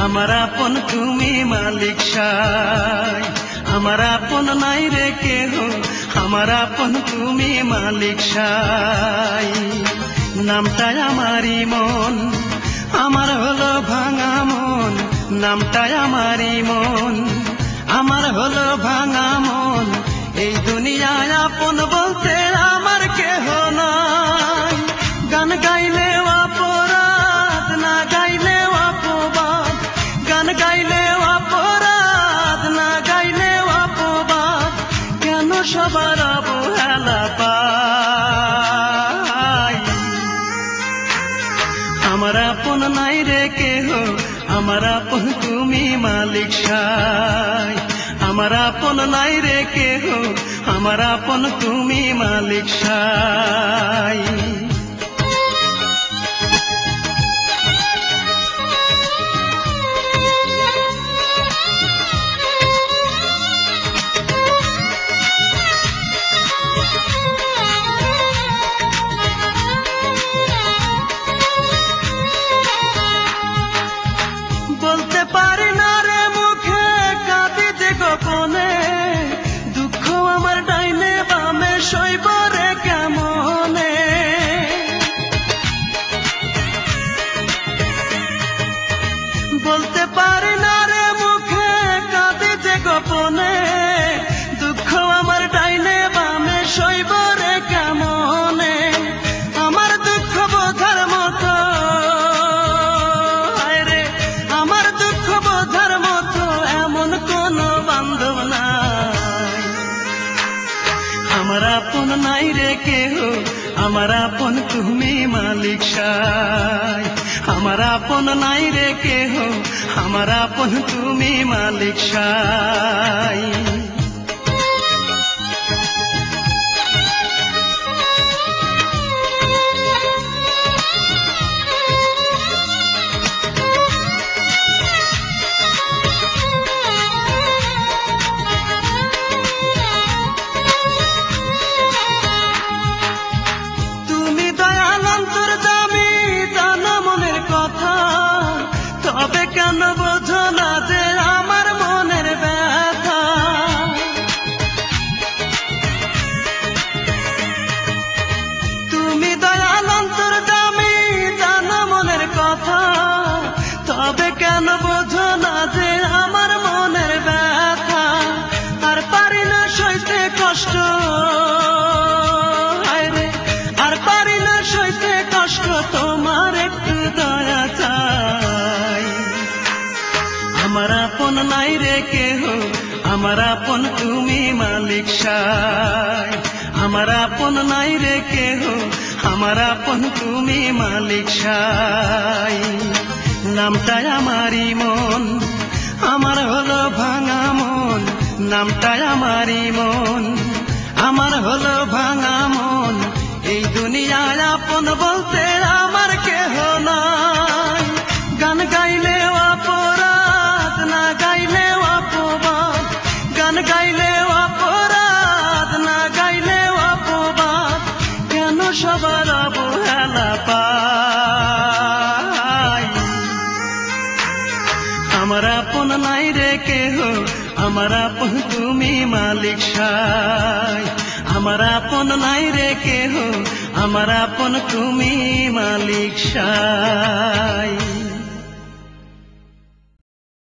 আমার আপন তুমি মালিক সাই। আমার আপন নাই রে কেহ, আমার আপন তুমি মালিক সাই। নামটাই আমারই মন, আমার হলো ভাঙা মন। নামটাই আমারই মন, আমার হলো ভাঙা মন। এই দুনিয়ায় আপন বলতে আমার কেহ নাই। গান গাইলেও অপরাধ, না গাইলেও অপবাদ। গান গাইলেও অপরাধ, না গাইলেও অপবাদ। কেন সবার অবহেলা পাই? আমার আপন নাই রে কেহ, আমার আপন তুমি মালিক সাই। আমার আপন নাই রে কেহ, আমার আপন তুমি মালিক সাই। বলতে পারি না রে মুখে, কাঁদি যে গোপনে। দুঃখ আমার ডাইনে বামে সইব রে কেমনে। বলতে পারি না রে মুখে, কাঁদি যে গোপনে। দুঃখ আমার ডাইনে বামে সইব রে কেমনে। আমার দুঃখ বোঝার মতো, আমার দুঃখ বোঝার মতো এমন কোন বান্ধব নাই। আমার আপন নাই রে কেহ, আমার আপন তুমি মালিক সাই। আমার আপন নাই রে কেহ, আমার আপন তুমি মালিক সাই। তবে কেন বোঝো না যে আমার মনের ব্যথা? তুমি দয়াল অন্তর্যামী, জানো মনের কথা। তবে কেন বোঝো না যে আমার মনের ব্যথা? আর পারি না সইতে কষ্ট, আর পারি না সইতে কষ্ট। তোমার একটু দয়া চাই। আমার আপন নাই রে কেহ, আমার আপন তুমি মালিক সাই। আমার আপন নাই রে কেহ, আমার আপন তুমি মালিক সাই। নামটাই আমারই মন, আমার হলো ভাঙা মন। নামটাই আমারই মন, আমার হলো ভাঙা মন। এই দুনিয়ায় আপন বলতে আমার কেহ নাই। গান গাইলেও অপরাধ, না গাইলেও অপবাদ। গান গাইলেও অপরাধ, না গাইলেও অপবাদ। কেন সবার অবহেলা পাই? আমার আপন নাই রে কেহ, আমার আপন তুমি মালিক সাই। আমার আপন নাই রে কেহ, আমার আপন তুমি মালিক সাই।